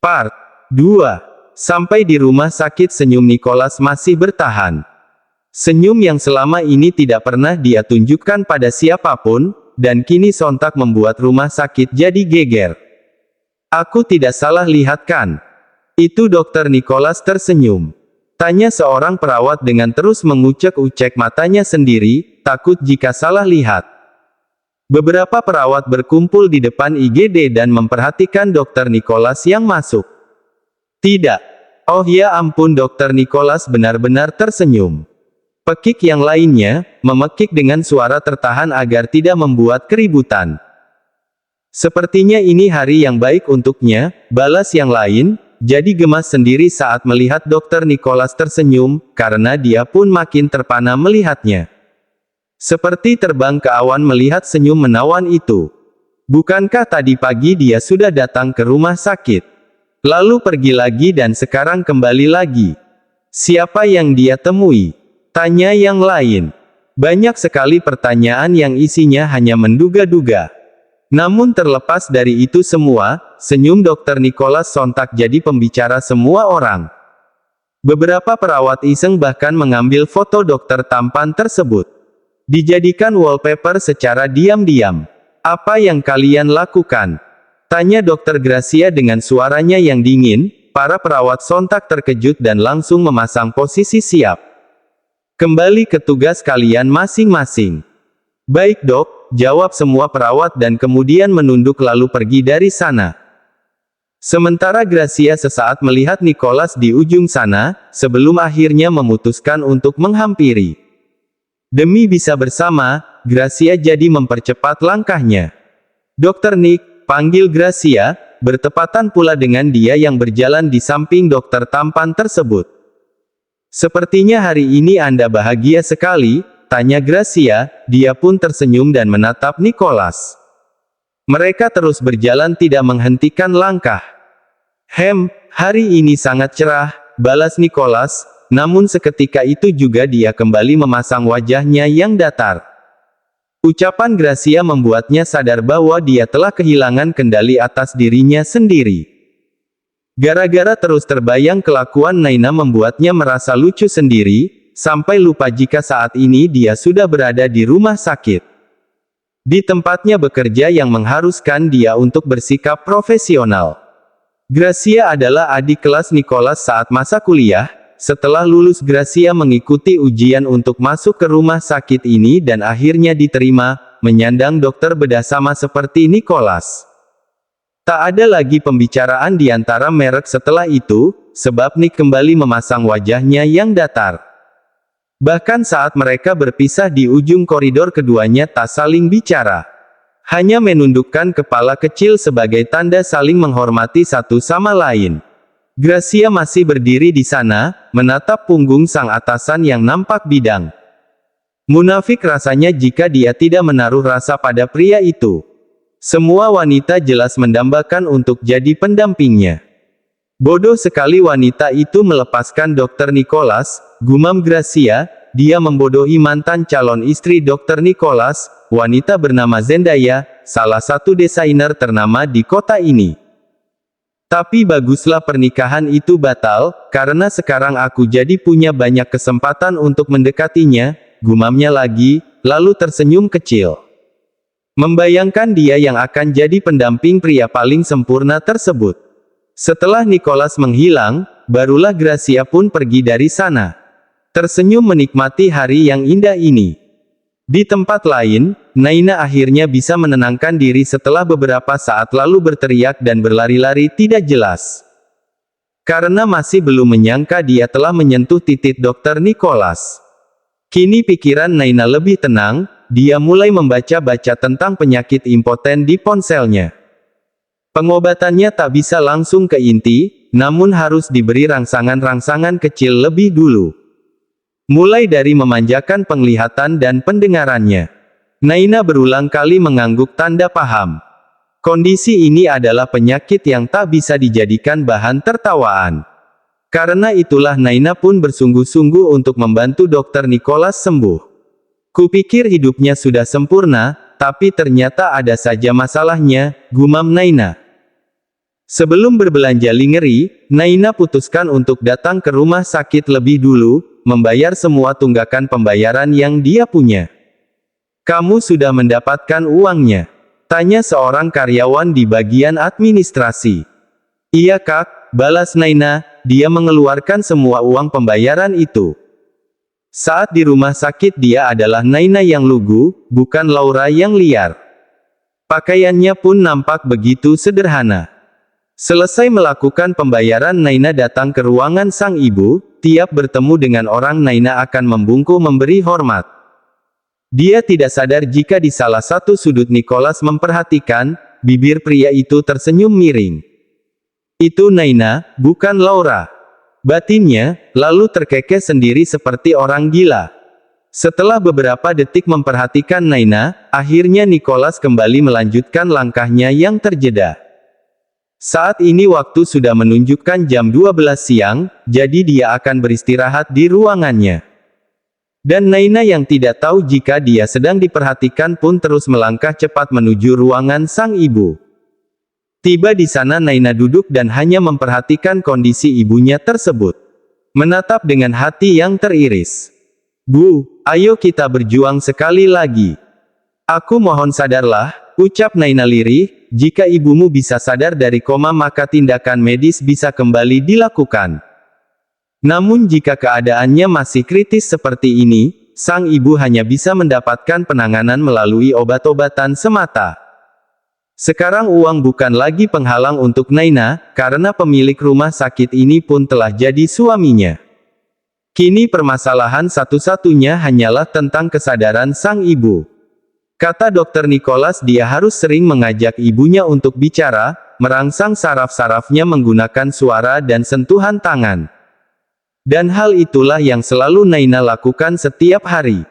Part 2. Sampai di rumah sakit senyum Nicholas masih bertahan. Senyum yang selama ini tidak pernah dia tunjukkan pada siapapun, dan kini sontak membuat rumah sakit jadi geger. Aku tidak salah lihat kan? Itu Dokter Nicholas tersenyum. Tanya seorang perawat dengan terus mengucek-ucek matanya sendiri, takut jika salah lihat. Beberapa perawat berkumpul di depan IGD dan memperhatikan Dokter Nicholas yang masuk. Tidak. Oh ya ampun, Dokter Nicholas benar-benar tersenyum. Pekik yang lainnya, memekik dengan suara tertahan agar tidak membuat keributan. Sepertinya ini hari yang baik untuknya, balas yang lain, jadi gemas sendiri saat melihat Dokter Nicholas tersenyum, karena dia pun makin terpana melihatnya. Seperti terbang ke awan melihat senyum menawan itu. Bukankah tadi pagi dia sudah datang ke rumah sakit? Lalu pergi lagi dan sekarang kembali lagi. Siapa yang dia temui? Tanya yang lain. Banyak sekali pertanyaan yang isinya hanya menduga-duga. Namun terlepas dari itu semua, senyum Dokter Nicholas sontak jadi pembicara semua orang. Beberapa perawat iseng bahkan mengambil foto dokter tampan tersebut. Dijadikan wallpaper secara diam-diam. Apa yang kalian lakukan? Tanya Dokter Gracia dengan suaranya yang dingin. Para perawat sontak terkejut dan langsung memasang posisi siap. Kembali ke tugas kalian masing-masing. Baik dok, jawab semua perawat dan kemudian menunduk lalu pergi dari sana. Sementara Gracia sesaat melihat Nicholas di ujung sana, sebelum akhirnya memutuskan untuk menghampiri. Demi bisa bersama, Gracia jadi mempercepat langkahnya. Dokter Nick, panggil Gracia, bertepatan pula dengan dia yang berjalan di samping dokter tampan tersebut. Sepertinya hari ini Anda bahagia sekali, tanya Gracia, dia pun tersenyum dan menatap Nicholas. Mereka terus berjalan tidak menghentikan langkah. Hari ini sangat cerah, balas Nicholas, namun seketika itu juga dia kembali memasang wajahnya yang datar. Ucapan Gracia membuatnya sadar bahwa dia telah kehilangan kendali atas dirinya sendiri. Gara-gara terus terbayang kelakuan Naina membuatnya merasa lucu sendiri, sampai lupa jika saat ini dia sudah berada di rumah sakit. Di tempatnya bekerja yang mengharuskan dia untuk bersikap profesional. Gracia adalah adik kelas Nicholas saat masa kuliah. Setelah lulus Gracia mengikuti ujian untuk masuk ke rumah sakit ini dan akhirnya diterima, menyandang dokter bedah sama seperti Nicholas. Tak ada lagi pembicaraan di antara merek setelah itu, sebab Nick kembali memasang wajahnya yang datar. Bahkan saat mereka berpisah di ujung koridor keduanya tak saling bicara. Hanya menundukkan kepala kecil sebagai tanda saling menghormati satu sama lain. Gracia masih berdiri di sana, menatap punggung sang atasan yang nampak bidang. Munafik rasanya jika dia tidak menaruh rasa pada pria itu. Semua wanita jelas mendambakan untuk jadi pendampingnya. Bodoh sekali wanita itu melepaskan Dokter Nicholas, gumam Gracia, dia membodohi mantan calon istri Dokter Nicholas, wanita bernama Zendaya, salah satu desainer ternama di kota ini. Tapi baguslah pernikahan itu batal, karena sekarang aku jadi punya banyak kesempatan untuk mendekatinya, gumamnya lagi, lalu tersenyum kecil. Membayangkan dia yang akan jadi pendamping pria paling sempurna tersebut. Setelah Nicholas menghilang, barulah Gracia pun pergi dari sana. Tersenyum menikmati hari yang indah ini. Di tempat lain, Naina akhirnya bisa menenangkan diri setelah beberapa saat lalu berteriak dan berlari-lari tidak jelas. Karena masih belum menyangka dia telah menyentuh titik Dokter Nicholas. Kini pikiran Naina lebih tenang, dia mulai membaca-baca tentang penyakit impoten di ponselnya. Pengobatannya tak bisa langsung ke inti, namun harus diberi rangsangan-rangsangan kecil lebih dulu. Mulai dari memanjakan penglihatan dan pendengarannya. Naina berulang kali mengangguk tanda paham. Kondisi ini adalah penyakit yang tak bisa dijadikan bahan tertawaan. Karena itulah Naina pun bersungguh-sungguh untuk membantu Dokter Nicholas sembuh. Kupikir hidupnya sudah sempurna, tapi ternyata ada saja masalahnya, gumam Naina. Sebelum berbelanja lingerie, Naina putuskan untuk datang ke rumah sakit lebih dulu, membayar semua tunggakan pembayaran yang dia punya. "Kamu sudah mendapatkan uangnya?" tanya seorang karyawan di bagian administrasi. "Iya Kak," balas Naina, dia mengeluarkan semua uang pembayaran itu. Saat di rumah sakit dia adalah Naina yang lugu, bukan Laura yang liar. Pakaiannya pun nampak begitu sederhana. Selesai melakukan pembayaran, Naina datang ke ruangan sang ibu. Tiap bertemu dengan orang, Naina akan membungkuk memberi hormat. Dia tidak sadar jika di salah satu sudut Nicholas memperhatikan, bibir pria itu tersenyum miring. Itu Naina, bukan Laura. Batinnya, lalu terkekeh sendiri seperti orang gila. Setelah beberapa detik memperhatikan Naina, akhirnya Nicholas kembali melanjutkan langkahnya yang terjeda. Saat ini waktu sudah menunjukkan jam 12 siang, jadi dia akan beristirahat di ruangannya. Dan Naina yang tidak tahu jika dia sedang diperhatikan pun terus melangkah cepat menuju ruangan sang ibu. Tiba di sana Naina duduk dan hanya memperhatikan kondisi ibunya tersebut. Menatap dengan hati yang teriris. "Bu, ayo kita berjuang sekali lagi. Aku mohon sadarlah," ucap Naina lirih, "jika ibumu bisa sadar dari koma maka tindakan medis bisa kembali dilakukan. Namun jika keadaannya masih kritis seperti ini, sang ibu hanya bisa mendapatkan penanganan melalui obat-obatan semata." Sekarang uang bukan lagi penghalang untuk Naina, karena pemilik rumah sakit ini pun telah jadi suaminya. Kini permasalahan satu-satunya hanyalah tentang kesadaran sang ibu. Kata Dr. Nicholas, dia harus sering mengajak ibunya untuk bicara, merangsang saraf-sarafnya menggunakan suara dan sentuhan tangan. Dan hal itulah yang selalu Naina lakukan setiap hari.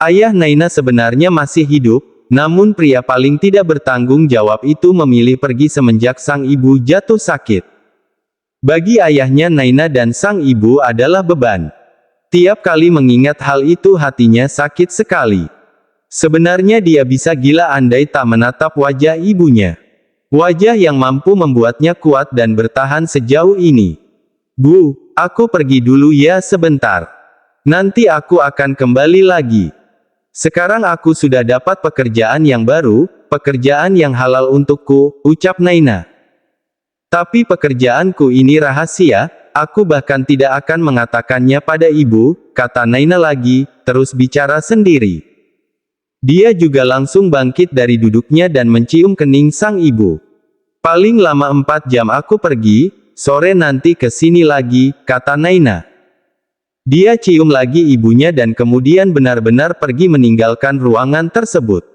Ayah Naina sebenarnya masih hidup, namun pria paling tidak bertanggung jawab itu memilih pergi semenjak sang ibu jatuh sakit. Bagi ayahnya Naina dan sang ibu adalah beban. Tiap kali mengingat hal itu hatinya sakit sekali. Sebenarnya dia bisa gila andai tak menatap wajah ibunya. Wajah yang mampu membuatnya kuat dan bertahan sejauh ini. "Bu, aku pergi dulu ya sebentar. Nanti aku akan kembali lagi. Sekarang aku sudah dapat pekerjaan yang baru, pekerjaan yang halal untukku," ucap Naina. "Tapi pekerjaanku ini rahasia, aku bahkan tidak akan mengatakannya pada ibu," kata Naina lagi, terus bicara sendiri. Dia juga langsung bangkit dari duduknya dan mencium kening sang ibu. "Paling lama 4 jam aku pergi, sore nanti ke sini lagi," kata Naina. Dia cium lagi ibunya dan kemudian benar-benar pergi meninggalkan ruangan tersebut.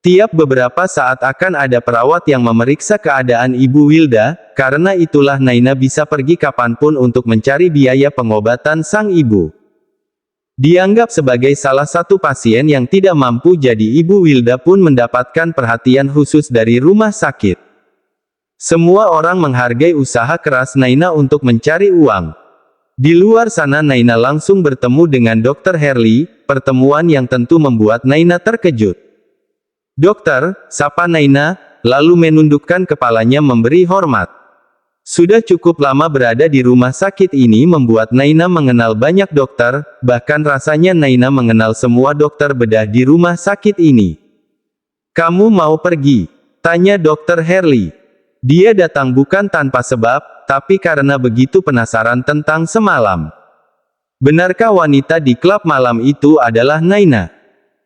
Tiap beberapa saat akan ada perawat yang memeriksa keadaan Ibu Wilda, karena itulah Naina bisa pergi kapanpun untuk mencari biaya pengobatan sang ibu. Dianggap sebagai salah satu pasien yang tidak mampu, jadi Ibu Wilda pun mendapatkan perhatian khusus dari rumah sakit. Semua orang menghargai usaha keras Naina untuk mencari uang. Di luar sana Naina langsung bertemu dengan Dr. Herli, pertemuan yang tentu membuat Naina terkejut. "Dokter," sapa Naina, lalu menundukkan kepalanya memberi hormat. Sudah cukup lama berada di rumah sakit ini membuat Naina mengenal banyak dokter, bahkan rasanya Naina mengenal semua dokter bedah di rumah sakit ini. "Kamu mau pergi?" tanya Dr. Herli. Dia datang bukan tanpa sebab, tapi karena begitu penasaran tentang semalam. Benarkah wanita di klub malam itu adalah Naina?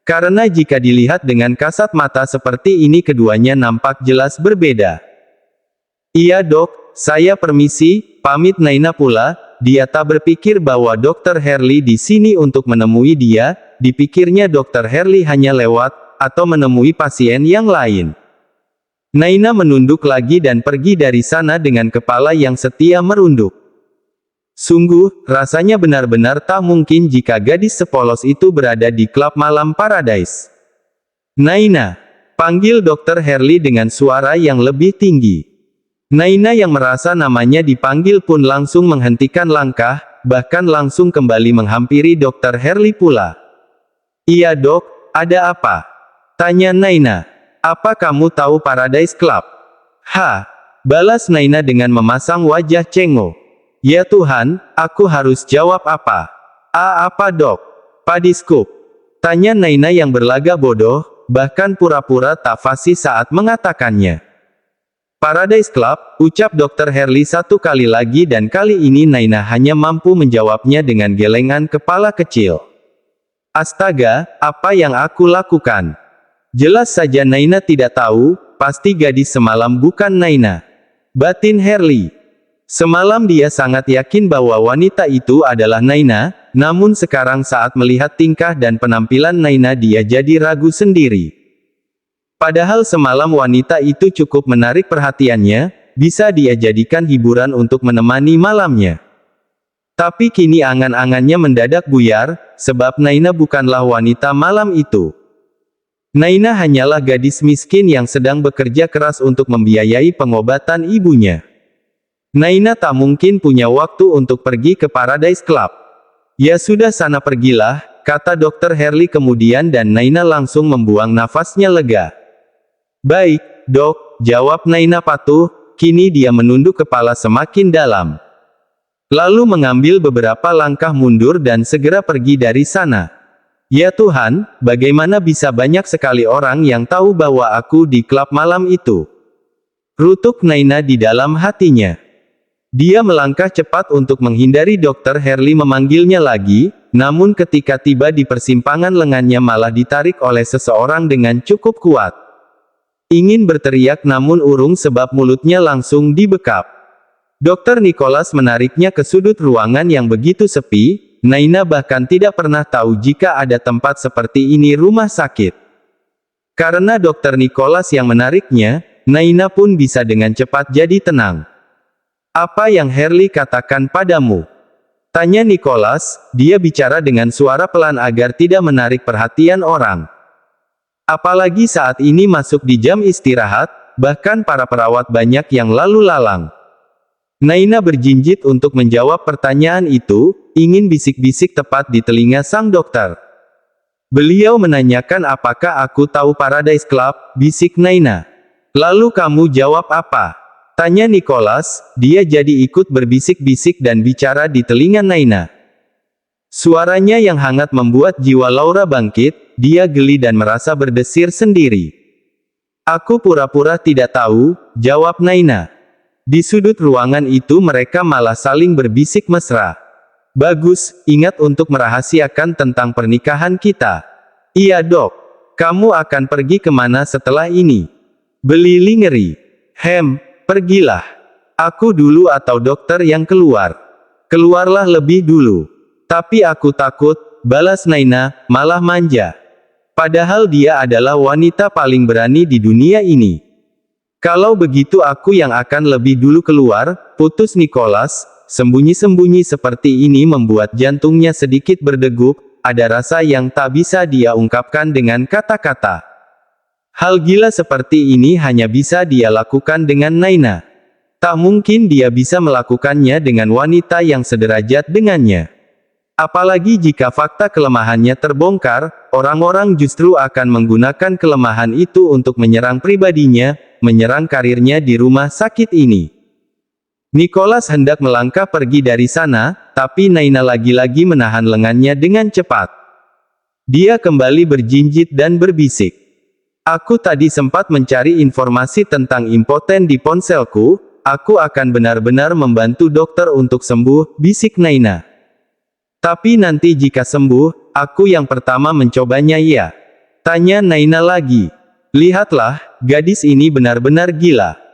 Karena jika dilihat dengan kasat mata seperti ini keduanya nampak jelas berbeda. "Iya dok, saya permisi," pamit Naina pula. Dia tak berpikir bahwa Dr. Herli di sini untuk menemui dia, dipikirnya Dr. Herli hanya lewat, atau menemui pasien yang lain. Naina menunduk lagi dan pergi dari sana dengan kepala yang setia merunduk. Sungguh, rasanya benar-benar tak mungkin jika gadis sepolos itu berada di klub malam Paradise. "Naina," panggil Dr. Herli dengan suara yang lebih tinggi. Naina yang merasa namanya dipanggil pun langsung menghentikan langkah, bahkan langsung kembali menghampiri Dr. Herli pula. "Iya dok, ada apa?" tanya Naina. "Apa kamu tahu Paradise Club?" "Hah? Balas Naina dengan memasang wajah cengok. Ya Tuhan, aku harus jawab apa? Apa dok? Padiskop? Tanya Naina yang berlagak bodoh, bahkan pura-pura tak fasih saat mengatakannya. Paradise Club, ucap Dr. Herli satu kali lagi dan kali ini Naina hanya mampu menjawabnya dengan gelengan kepala kecil. Astaga, apa yang aku lakukan? Jelas saja Naina tidak tahu, pasti gadis semalam bukan Naina. Batin Herli. Semalam dia sangat yakin bahwa wanita itu adalah Naina, namun sekarang saat melihat tingkah dan penampilan Naina dia jadi ragu sendiri. Padahal semalam wanita itu cukup menarik perhatiannya, bisa dia jadikan hiburan untuk menemani malamnya. Tapi kini angan-angannya mendadak buyar, sebab Naina bukanlah wanita malam itu. Naina hanyalah gadis miskin yang sedang bekerja keras untuk membiayai pengobatan ibunya. Naina tak mungkin punya waktu untuk pergi ke Paradise Club. Ya sudah sana pergilah, kata Dr. Herli kemudian dan Naina langsung membuang nafasnya lega. Baik, dok, jawab Naina patuh, kini dia menunduk kepala semakin dalam. Lalu mengambil beberapa langkah mundur dan segera pergi dari sana. Ya Tuhan, bagaimana bisa banyak sekali orang yang tahu bahwa aku di klub malam itu? Rutuk Naina di dalam hatinya. Dia melangkah cepat untuk menghindari Dr. Herli memanggilnya lagi, namun ketika tiba di persimpangan lengannya malah ditarik oleh seseorang dengan cukup kuat. Ingin berteriak namun urung sebab mulutnya langsung dibekap. Dr. Nicholas menariknya ke sudut ruangan yang begitu sepi, Naina bahkan tidak pernah tahu jika ada tempat seperti ini rumah sakit. Karena Dr. Nicholas yang menariknya, Naina pun bisa dengan cepat jadi tenang. Apa yang Herli katakan padamu? Tanya Nicholas, dia bicara dengan suara pelan agar tidak menarik perhatian orang. Apalagi saat ini masuk di jam istirahat, bahkan para perawat banyak yang lalu lalang. Naina berjinjit untuk menjawab pertanyaan itu, ingin bisik-bisik tepat di telinga sang dokter. Beliau menanyakan apakah aku tahu Paradise Club, bisik Naina. Lalu kamu jawab apa? Tanya Nicholas, dia jadi ikut berbisik-bisik dan bicara di telinga Naina. Suaranya yang hangat membuat jiwa Laura bangkit, dia geli dan merasa berdesir sendiri. Aku pura-pura tidak tahu, jawab Naina. Di sudut ruangan itu mereka malah saling berbisik mesra. Bagus, ingat untuk merahasiakan tentang pernikahan kita. Iya dok. Kamu akan pergi kemana setelah ini? Belili ngeri. Pergilah. Aku dulu atau dokter yang keluar? Keluarlah lebih dulu. Tapi aku takut, balas Naina, malah manja. Padahal dia adalah wanita paling berani di dunia ini. Kalau begitu aku yang akan lebih dulu keluar, putus Nicholas, sembunyi-sembunyi seperti ini membuat jantungnya sedikit berdegup, ada rasa yang tak bisa dia ungkapkan dengan kata-kata. Hal gila seperti ini hanya bisa dia lakukan dengan Naina. Tak mungkin dia bisa melakukannya dengan wanita yang sederajat dengannya. Apalagi jika fakta kelemahannya terbongkar, orang-orang justru akan menggunakan kelemahan itu untuk menyerang pribadinya, menyerang karirnya di rumah sakit ini. Nicholas hendak melangkah pergi dari sana, tapi Naina lagi-lagi menahan lengannya dengan cepat. Dia kembali berjinjit dan berbisik. Aku tadi sempat mencari informasi tentang impoten di ponselku, aku akan benar-benar membantu dokter untuk sembuh, bisik Naina. Tapi nanti jika sembuh, aku yang pertama mencobanya ya. Tanya Naina lagi. Lihatlah, gadis ini benar-benar gila.